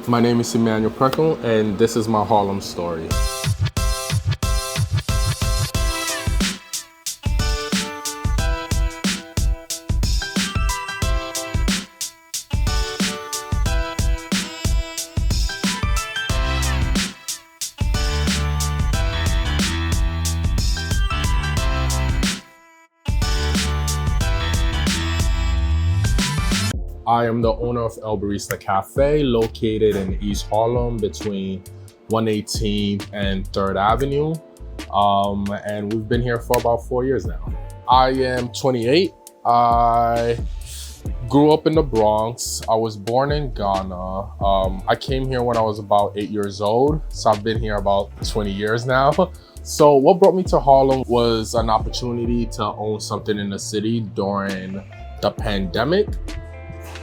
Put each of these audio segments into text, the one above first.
My name is Emmanuel Preko, and this is my Harlem story. I am the owner of Elista Cafe, located in East Harlem between 118th and 3rd Avenue. And we've been here for about 4 years now. I am 28. I grew up in the Bronx. I was born in Ghana. I came here when I was about 8 years old. So I've been here about 20 years now. So what brought me to Harlem was an opportunity to own something in the city during the pandemic.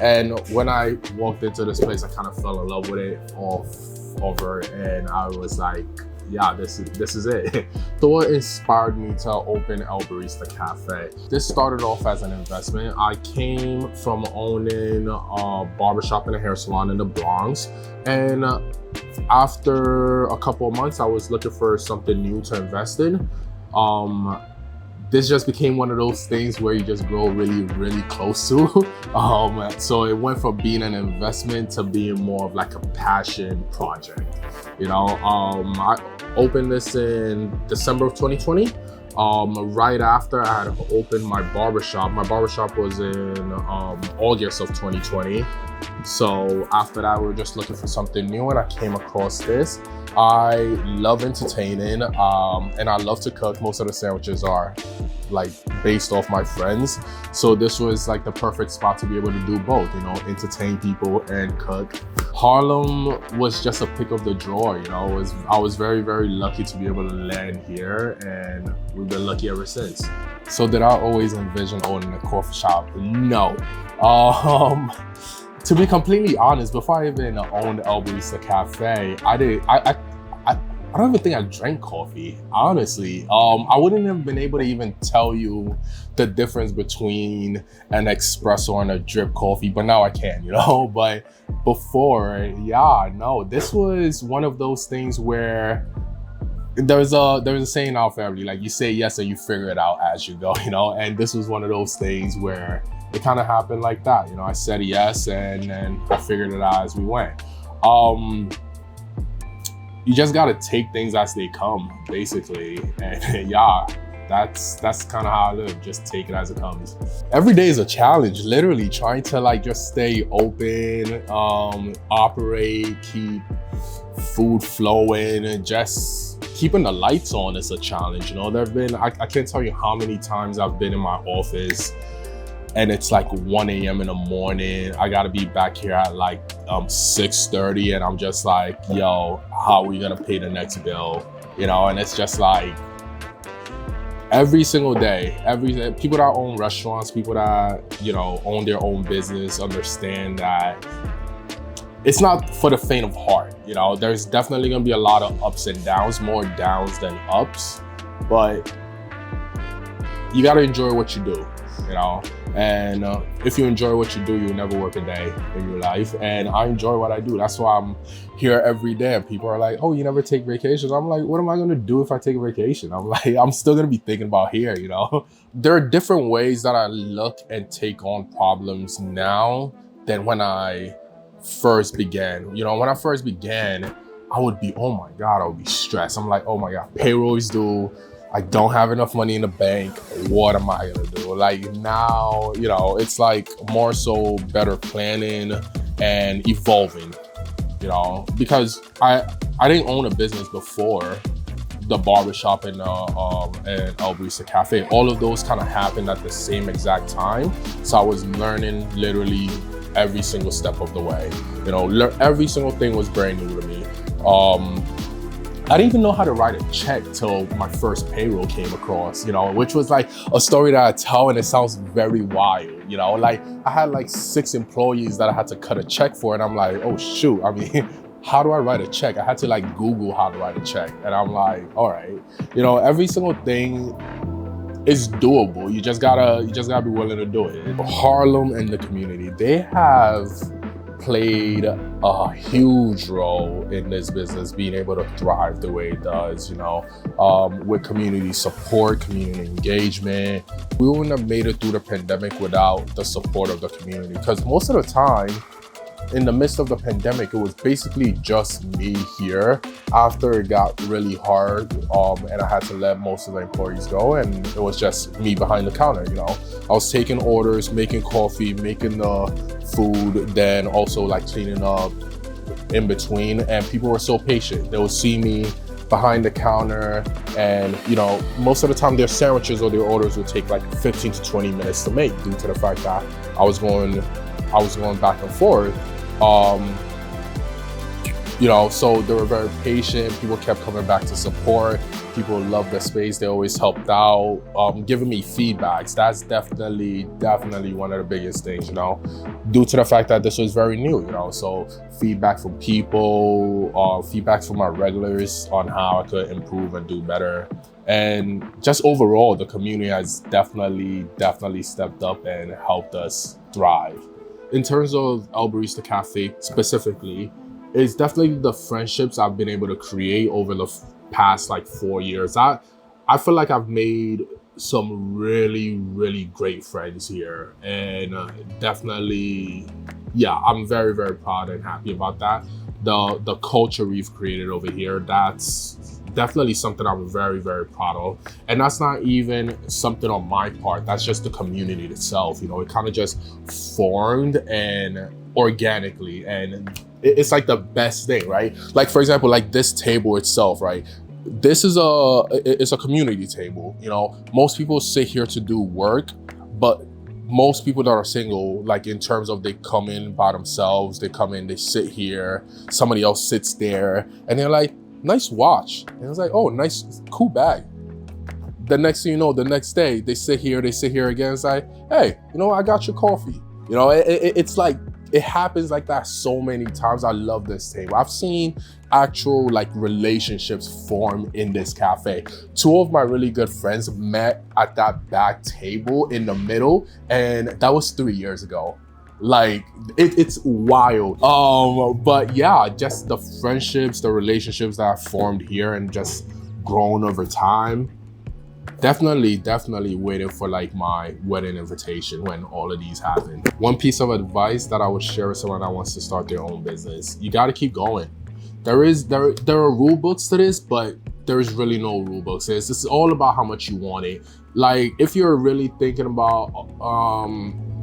And when I walked into this place, I kind of fell in love with it over, and I was like, yeah, this is it. So what inspired me to open El Barista Cafe? This started off as an investment. I came from owning a barbershop and a hair salon in the Bronx. And after a couple of months, I was looking for something new to invest in. This just became one of those things where you just grow really, really close to. So it went from being an investment to being more of like a passion project. You know, I opened this in December of 2020. Right after I had opened my barbershop. My barbershop was in August of 2020. So after that, we were just looking for something new, and I came across this. I love entertaining, and I love to cook. Most of the sandwiches are like based off my friends. So this was like the perfect spot to be able to do both, you know, entertain people and cook. Harlem was just a pick of the drawer, you know. I was very, very lucky to be able to land here, and we've been lucky ever since. So did I always envision owning a coffee shop? No. To be completely honest, before I even owned El Barista Cafe, I don't even think I drank coffee, honestly. I wouldn't have been able to even tell you the difference between an espresso and a drip coffee, but now I can, you know? But before, yeah, no, this was one of those things where there's a saying in our family, like you say yes and you figure it out as you go, you know? And this was one of those things where it kind of happened like that. You know, I said yes and then I figured it out as we went. You just gotta take things as they come, basically. And yeah, that's kind of how I live, just take it as it comes. Every day is a challenge, literally trying to like just stay open, operate, keep food flowing, and just keeping the lights on is a challenge. You know, there've been, I can't tell you how many times I've been in my office and it's like 1 a.m. in the morning. I gotta be back here at like 6:30, and I'm just like, yo, how are we gonna pay the next bill? You know, and it's just like every single day, people that own restaurants, people that, you know, own their own business understand that it's not for the faint of heart. You know, there's definitely gonna be a lot of ups and downs, more downs than ups, but you gotta enjoy what you do, you know? And if you enjoy what you do, you'll never work a day in your life. And I enjoy what I do. That's why I'm here every day. And people are like, oh, you never take vacations? I'm like, what am I gonna do if I take a vacation? I'm like, I'm still gonna be thinking about here, you know? There are different ways that I look and take on problems now than when I first began. You know, when I first began, I would be, oh my God, I would be stressed. I'm like, oh my God, payroll is due. I don't have enough money in the bank. What am I gonna do? Like now, you know, it's like more so better planning and evolving, you know, because I didn't own a business before the barbershop and El Barista Cafe. All of those kind of happened at the same exact time. So I was learning literally every single step of the way. You know, every single thing was brand new to me. I didn't even know how to write a check till my first payroll came across, you know, which was like a story that I tell, and it sounds very wild, you know, like I had like 6 employees that I had to cut a check for, and I'm like, oh shoot, I mean, how do I write a check? I had to like Google how to write a check, and I'm like, all right, you know, every single thing is doable. You just gotta be willing to do it. Harlem and the community, they have played a huge role in this business being able to thrive the way it does, you know, with community support, community engagement. We wouldn't have made it through the pandemic without the support of the community, because most of the time, in the midst of the pandemic, it was basically just me here after it got really hard, and I had to let most of the employees go, and it was just me behind the counter, you know. I was taking orders, making coffee, making the food, then also like cleaning up in between, and people were so patient. They would see me behind the counter, and you know, most of the time their sandwiches or their orders would take like 15 to 20 minutes to make, due to the fact that I was going back and forth. You know, so they were very patient. People kept coming back to support. People loved the space. They always helped out, giving me feedbacks. That's definitely one of the biggest things, you know, due to the fact that this was very new, you know. So feedback from people, feedback from my regulars on how I could improve and do better. And just overall, the community has definitely stepped up and helped us thrive. In terms of El Barista Cafe specifically, it's definitely the friendships I've been able to create over the past like 4 years. I feel like I've made some really great friends here, and definitely, yeah, I'm very proud and happy about that. The culture we've created over here, that's definitely something I'm very proud of. And that's not even something on my part, that's just the community itself. You know, it kind of just formed and organically, and it's like the best thing, right? Like, for example, like this table itself, right? This is it's a community table. You know, most people sit here to do work, but most people that are single, like in terms of they come in by themselves, they come in, they sit here, somebody else sits there, and they're like, nice watch. And it's like, oh, nice, cool bag. The next thing you know, the next day, they sit here again. It's like, hey, you know, I got your coffee. You know, it's like, it happens like that so many times. I love this table. I've seen actual like relationships form in this cafe. 2 of my really good friends met at that back table in the middle, and that was 3 years ago. Like, it's wild. But yeah, just the friendships, the relationships that I've formed here and just grown over time. Definitely waiting for like my wedding invitation when all of these happen. One piece of advice that I would share with someone that wants to start their own business: you got to keep going. There are rule books to this, but there's really no rule books. It's all about how much you want it. Like, if you're really thinking about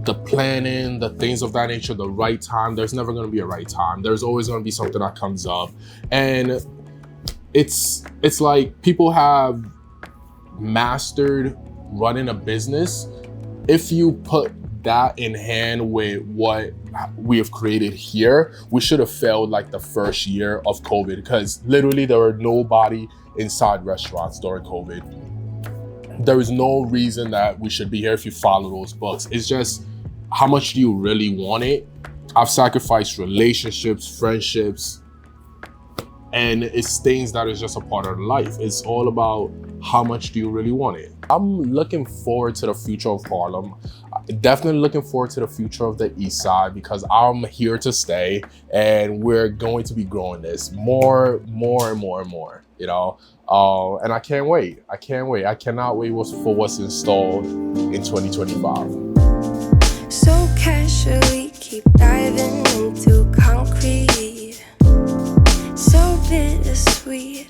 the planning, the things of that nature, the right time, there's never going to be a right time. There's always going to be something that comes up, and it's like people have mastered running a business. If you put that in hand with what we have created here, we should have failed like the first year of COVID, because literally there were nobody inside restaurants during COVID. There is no reason that we should be here if you follow those books. It's just, how much do you really want it? I've sacrificed relationships, friendships, and it's things that is just a part of life. It's all about how much do you really want it. I'm looking forward to the future of Harlem. Definitely looking forward to the future of the East Side, because I'm here to stay, and we're going to be growing this more, you know? And I can't wait. I cannot wait for what's installed in 2025. So casually keep diving into concrete, so bittersweet.